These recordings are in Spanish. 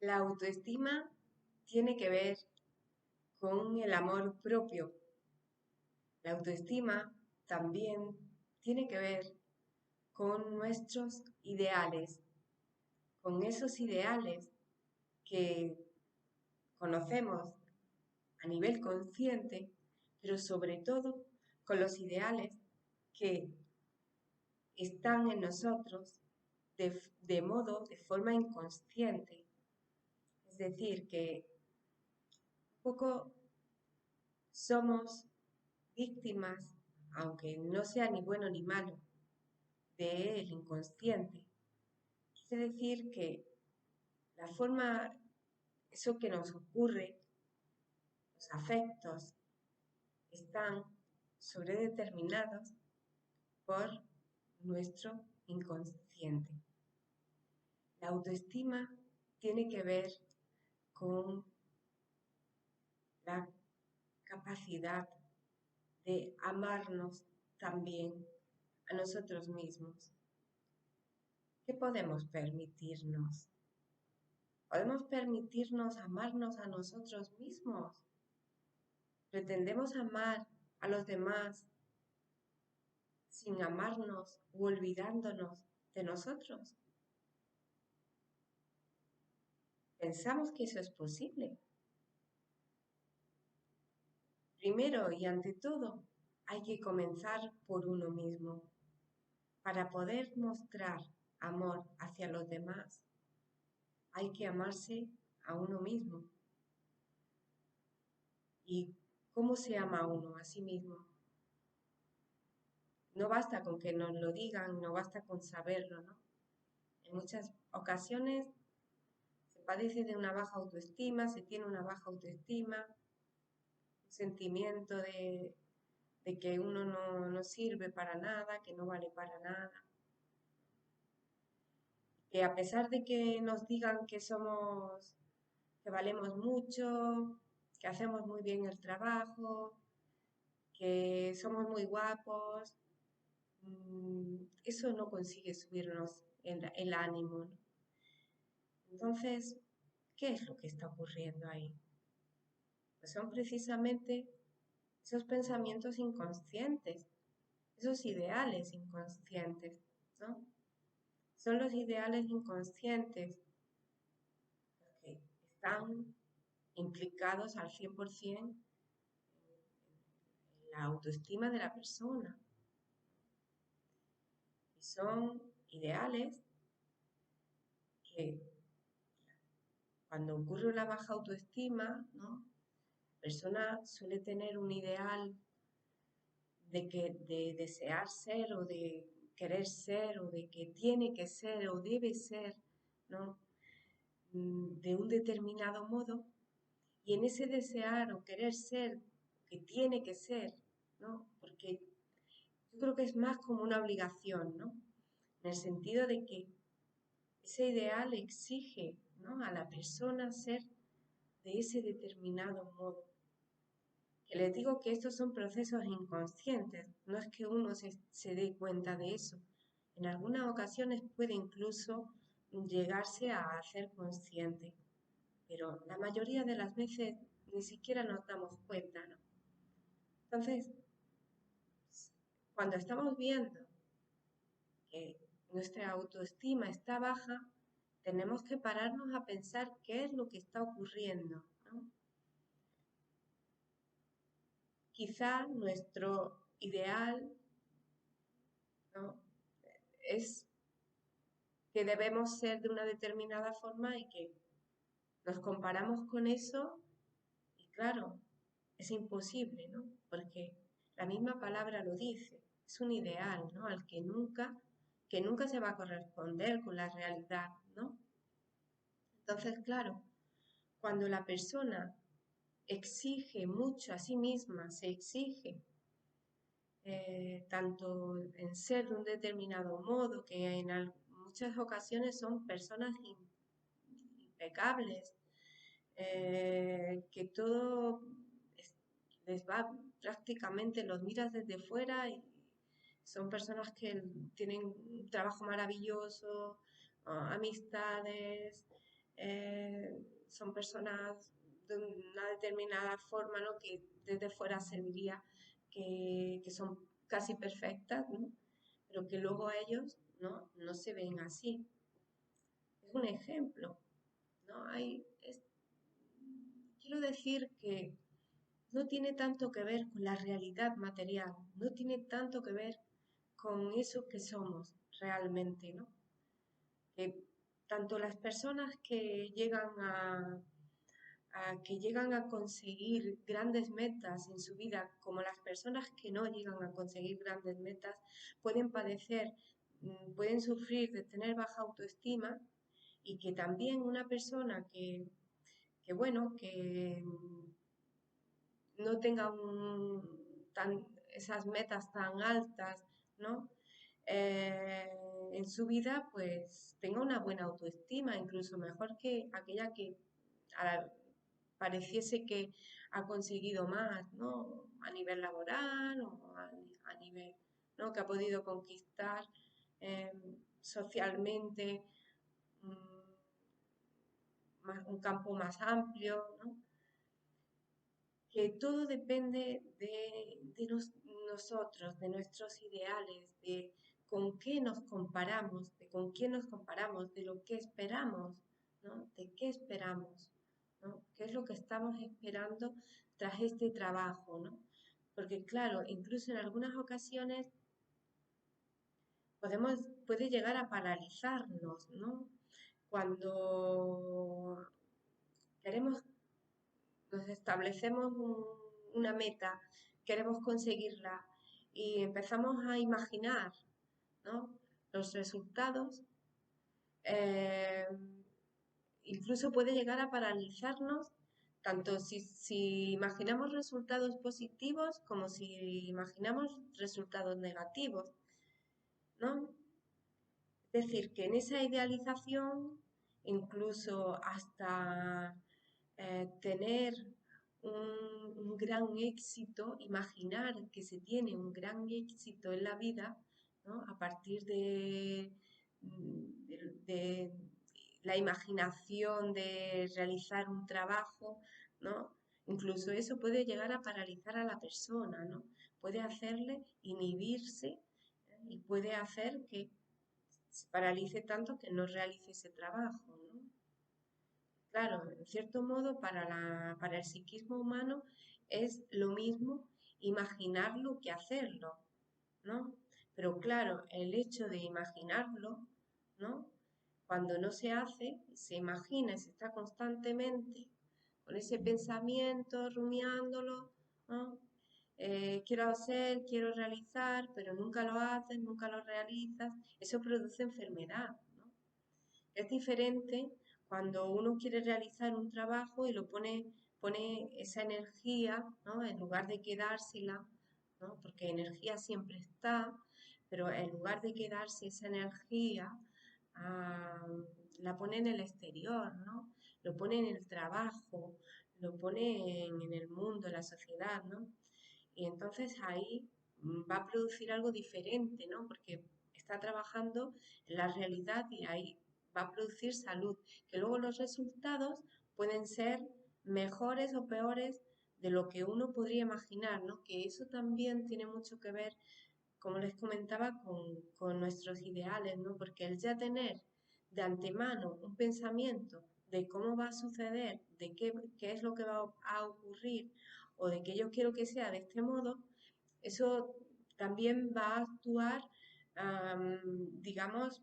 La autoestima tiene que ver con el amor propio. La autoestima también tiene que ver con nuestros ideales, con esos ideales que conocemos a nivel consciente, pero sobre todo con los ideales que están en nosotros de forma inconsciente. Es decir, que un poco somos víctimas, aunque no sea ni bueno ni malo, del inconsciente. Quiere decir que la forma, eso que nos ocurre, los afectos, están sobredeterminados por nuestro inconsciente. La autoestima tiene que ver con la capacidad de amarnos también a nosotros mismos. ¿Qué podemos permitirnos? Podemos permitirnos amarnos a nosotros mismos. Pretendemos amar a los demás sin amarnos u olvidándonos de nosotros. Pensamos que eso es posible. Primero y ante todo, hay que comenzar por uno mismo. Para poder mostrar amor hacia los demás, hay que amarse a uno mismo. ¿Y cómo se ama a uno a sí mismo? No basta con que nos lo digan, no basta con saberlo, ¿no? En muchas ocasiones se padece de una baja autoestima, se tiene una baja autoestima, un sentimiento de que uno no sirve para nada, que no vale para nada. Que a pesar de que nos digan que que valemos mucho, que hacemos muy bien el trabajo, que somos muy guapos, eso no consigue subirnos el ánimo, ¿no? Entonces, ¿qué es lo que está ocurriendo ahí? Pues son precisamente esos pensamientos inconscientes, esos ideales inconscientes, ¿no? Son los ideales inconscientes que están implicados al 100% en la autoestima de la persona. Y son ideales que cuando ocurre una baja autoestima, ¿no? La persona suele tener un ideal de desear ser o de querer ser o de que tiene que ser o debe ser, ¿no? De un determinado modo, y en ese desear o querer ser que tiene que ser, ¿no? Porque yo creo que es más como una obligación, ¿no? En el sentido de que ese ideal exige, ¿no? A la persona ser de ese determinado modo. Que les digo que estos son procesos inconscientes, no es que uno se dé cuenta de eso. En algunas ocasiones puede incluso llegarse a hacer consciente, pero la mayoría de las veces ni siquiera nos damos cuenta, ¿no? Entonces, cuando estamos viendo que nuestra autoestima está baja, tenemos que pararnos a pensar qué es lo que está ocurriendo, ¿no? Quizá nuestro ideal, ¿no? Es que debemos ser de una determinada forma y que nos comparamos con eso y claro, es imposible, ¿no? Porque la misma palabra lo dice, es un ideal, ¿no? Al que nunca se va a corresponder con la realidad, ¿no? Entonces, claro, cuando la persona exige mucho a sí misma, se exige tanto en ser de un determinado modo, que en muchas ocasiones son personas impecables, que todo les va prácticamente, los miras desde fuera y son personas que tienen un trabajo maravilloso, amistades, son personas de una determinada forma, ¿no? Que desde fuera se diría que son casi perfectas, ¿no? Pero que luego ellos, ¿no? Se ven así. Es un ejemplo, ¿no? Quiero decir que no tiene tanto que ver con la realidad material, no tiene tanto que ver con eso que somos realmente, ¿no? Que tanto las personas que llegan a conseguir grandes metas en su vida, como las personas que no llegan a conseguir grandes metas, pueden padecer, pueden sufrir de tener baja autoestima y que también una persona que bueno, que no tenga esas metas tan altas, ¿no? Eh, en su vida, pues tenga una buena autoestima, incluso mejor que aquella que pareciese que ha conseguido más, ¿no? A nivel laboral o a nivel, ¿no? Que ha podido conquistar eh, socialmente un campo más amplio, ¿no? Que todo depende de nosotros, de nuestros ideales, de con qué nos comparamos, de con quién nos comparamos, de lo que esperamos, ¿no? De qué esperamos, ¿no? ¿Qué es lo que estamos esperando tras este trabajo, ¿no? Porque claro, incluso en algunas ocasiones puede llegar a paralizarnos, ¿no? Cuando queremos nos establecemos una meta, queremos conseguirla y empezamos a imaginar, ¿no? Los resultados, eh, incluso puede llegar a paralizarnos, tanto si imaginamos resultados positivos como si imaginamos resultados negativos, ¿no? Es decir, que en esa idealización, incluso hasta tener un gran éxito, imaginar que se tiene un gran éxito en la vida, ¿no? A partir de la imaginación de realizar un trabajo, ¿no? Incluso eso puede llegar a paralizar a la persona, ¿no? Puede hacerle inhibirse, y puede hacer que se paralice tanto que no realice ese trabajo, ¿no? Claro, en cierto modo, para el psiquismo humano es lo mismo imaginarlo que hacerlo, ¿no? Pero claro, el hecho de imaginarlo, ¿no? Cuando no se hace, se imagina, se está constantemente con ese pensamiento, rumiándolo, ¿no? Quiero hacer, quiero realizar, pero nunca lo haces, nunca lo realizas, eso produce enfermedad, ¿no? Es diferente cuando uno quiere realizar un trabajo y pone esa energía, ¿no? En lugar de quedársela, ¿no? Porque energía siempre está, pero en lugar de quedarse esa energía, ah, la pone en el exterior, ¿no? Lo pone en el trabajo, lo pone en el mundo, en la sociedad, ¿no? Y entonces ahí va a producir algo diferente, ¿no? Porque está trabajando en la realidad y ahí va a producir salud, que luego los resultados pueden ser mejores o peores de lo que uno podría imaginar, ¿no? Que eso también tiene mucho que ver, como les comentaba, con nuestros ideales, ¿no? Porque el ya tener de antemano un pensamiento de cómo va a suceder, de qué es lo que va a ocurrir o de que yo quiero que sea de este modo, eso también va a actuar, digamos,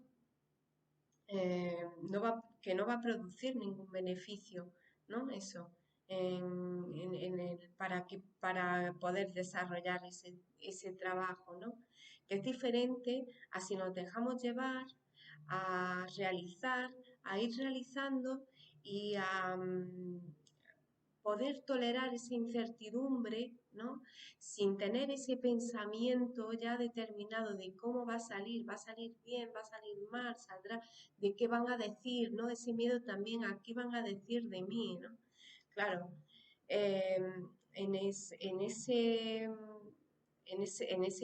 que no va a producir ningún beneficio, ¿no? Eso, para poder desarrollar ese trabajo, ¿no? Que es diferente a si nos dejamos llevar a realizar, a ir realizando y a poder tolerar esa incertidumbre, ¿no? Sin tener ese pensamiento ya determinado de cómo va a salir bien, va a salir mal, saldrá, de qué van a decir, ¿no? Ese miedo también a qué van a decir de mí, ¿no? Claro, eh, en ese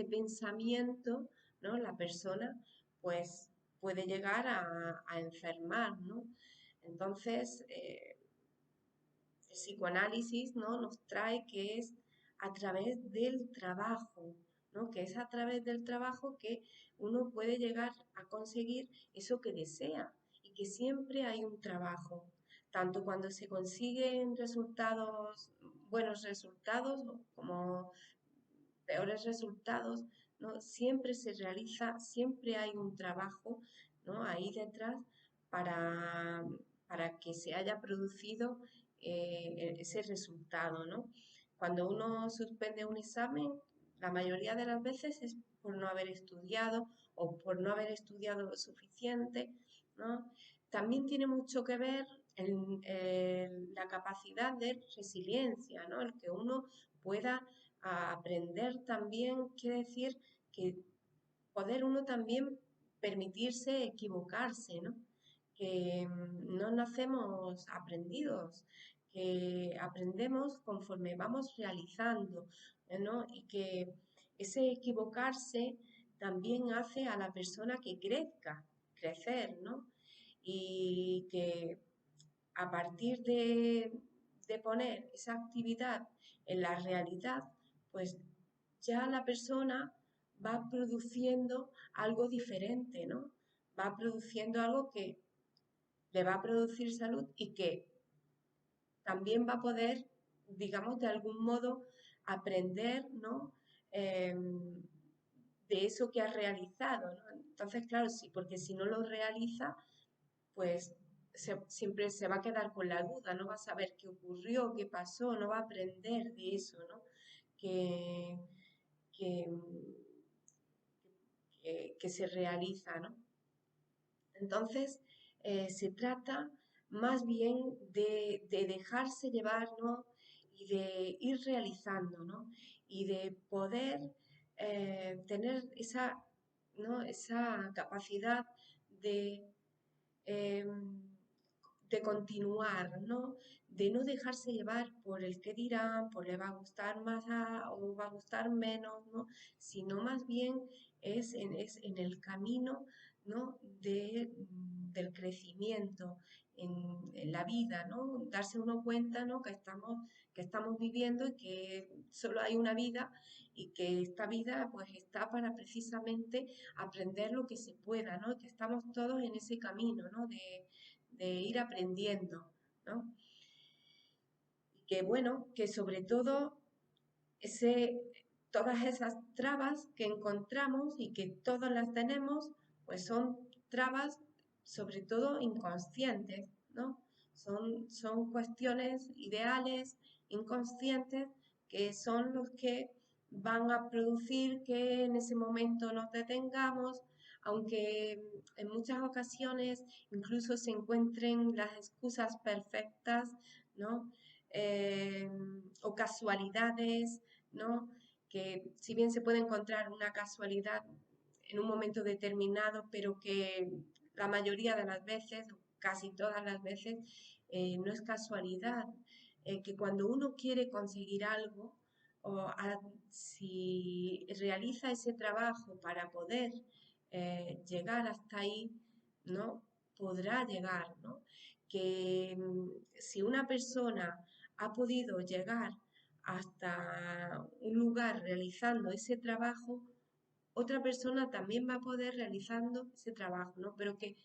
pensamiento, ¿no? La persona, pues, puede llegar a enfermar, ¿no? Entonces, el psicoanálisis, ¿no? Nos trae que es a través del trabajo, ¿no? Que es a través del trabajo que uno puede llegar a conseguir eso que desea y que siempre hay un trabajo, tanto cuando se consiguen resultados, buenos resultados, ¿no? Como peores resultados, ¿no? Siempre se realiza, siempre hay un trabajo, ¿no? Ahí detrás para, para que se haya producido ese resultado, ¿no? Cuando uno suspende un examen, la mayoría de las veces es por no haber estudiado o por no haber estudiado lo suficiente, ¿no? También tiene mucho que ver la capacidad de resiliencia, ¿no? El que uno pueda aprender también, quiere decir que poder uno también permitirse equivocarse, ¿no? Que no nacemos aprendidos, que aprendemos conforme vamos realizando, ¿no? Y que ese equivocarse también hace a la persona que crezca, crecer, ¿no? Y que a partir de poner esa actividad en la realidad, pues ya la persona va produciendo algo diferente, ¿no? Va produciendo algo que le va a producir salud y que también va a poder, digamos, de algún modo aprender, ¿no? De eso que ha realizado, ¿no? Entonces, claro, sí, porque si no lo realiza, pues siempre se va a quedar con la duda, no va a saber qué ocurrió, qué pasó, no va a aprender de eso, ¿no? Que, que, que se realiza, ¿no? Entonces, se trata más bien de dejarse llevar, ¿no? Y de ir realizando, ¿no? Y de poder tener esa, ¿no? Esa capacidad de, eh, de continuar, ¿no? De no dejarse llevar por el que dirán, por le va a gustar más o va a gustar menos, ¿no? Sino más bien es en el camino, ¿no? Del crecimiento en la vida, ¿no? Darse uno cuenta, ¿no? Que estamos viviendo y que solo hay una vida y que esta vida pues está para precisamente aprender lo que se pueda, ¿no? Que estamos todos en ese camino, ¿no? De ir aprendiendo, ¿no? Y que bueno, que sobre todo ese, todas esas trabas que encontramos y que todos las tenemos, pues son trabas sobre todo inconscientes, ¿no? Son cuestiones ideales, inconscientes, que son los que van a producir que en ese momento nos detengamos, aunque en muchas ocasiones incluso se encuentren las excusas perfectas, ¿no? Eh, o casualidades, ¿no? Que si bien se puede encontrar una casualidad en un momento determinado, pero que la mayoría de las veces, casi todas las veces, no es casualidad. Que cuando uno quiere conseguir algo, si realiza ese trabajo para poder llegar hasta ahí, ¿no? Podrá llegar, ¿no? Que si una persona ha podido llegar hasta un lugar realizando ese trabajo, otra persona también va a poder realizando ese trabajo, ¿no? Pero que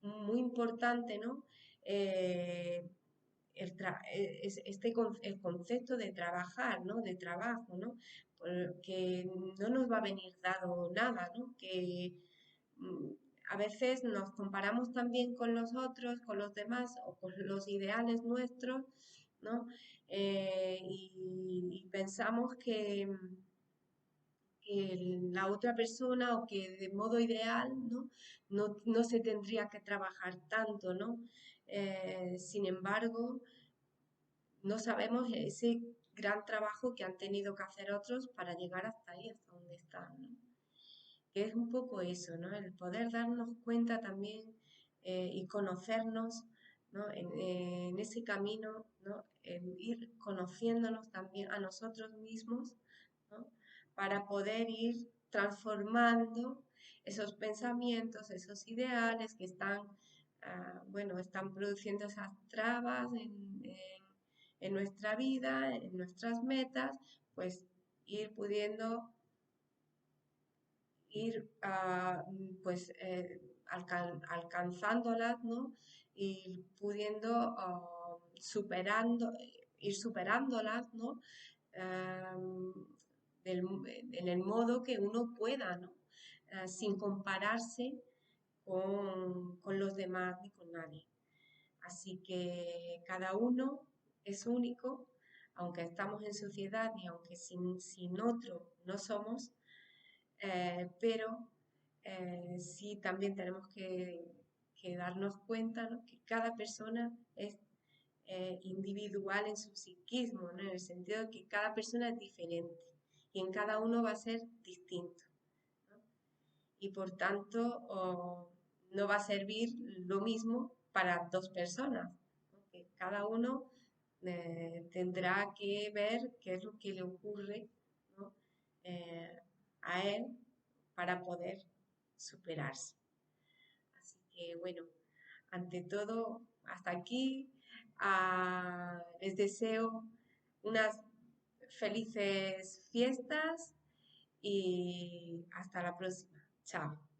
muy importante, ¿no? El concepto de trabajar, ¿no? De trabajo, ¿no? Porque no nos va a venir dado nada, ¿no? Que mm, a veces nos comparamos también con los otros, con los demás o con los ideales nuestros, ¿no? Y pensamos que la otra persona o que de modo ideal, ¿no? No se tendría que trabajar tanto, ¿no? Sin embargo, no sabemos ese gran trabajo que han tenido que hacer otros para llegar hasta ahí, hasta donde están, ¿no? Que es un poco eso, ¿no? El poder darnos cuenta también y conocernos, ¿no? En ese camino, ¿no? El ir conociéndonos también a nosotros mismos, ¿no? Para poder ir transformando esos pensamientos, esos ideales que están bueno, están produciendo esas trabas en nuestra vida, en nuestras metas, pues ir pudiendo ir pues alcanzándolas, ¿no? Y pudiendo ir superándolas, ¿no? Am, en el modo que uno pueda, ¿no? Sin compararse con los demás ni con nadie. Así que cada uno es único, aunque estamos en sociedad y aunque sin otro no somos, pero sí también tenemos que darnos cuenta, ¿no? Que cada persona es individual en su psiquismo, ¿no? En el sentido de que cada persona es diferente y en cada uno va a ser distinto, ¿no? Y por tanto no va a servir lo mismo para dos personas, ¿no? Que cada uno tendrá que ver qué es lo que le ocurre, ¿no? eh, a él para poder superarse. Así que bueno, ante todo, hasta aquí. Les deseo unas felices fiestas y hasta la próxima. Chao.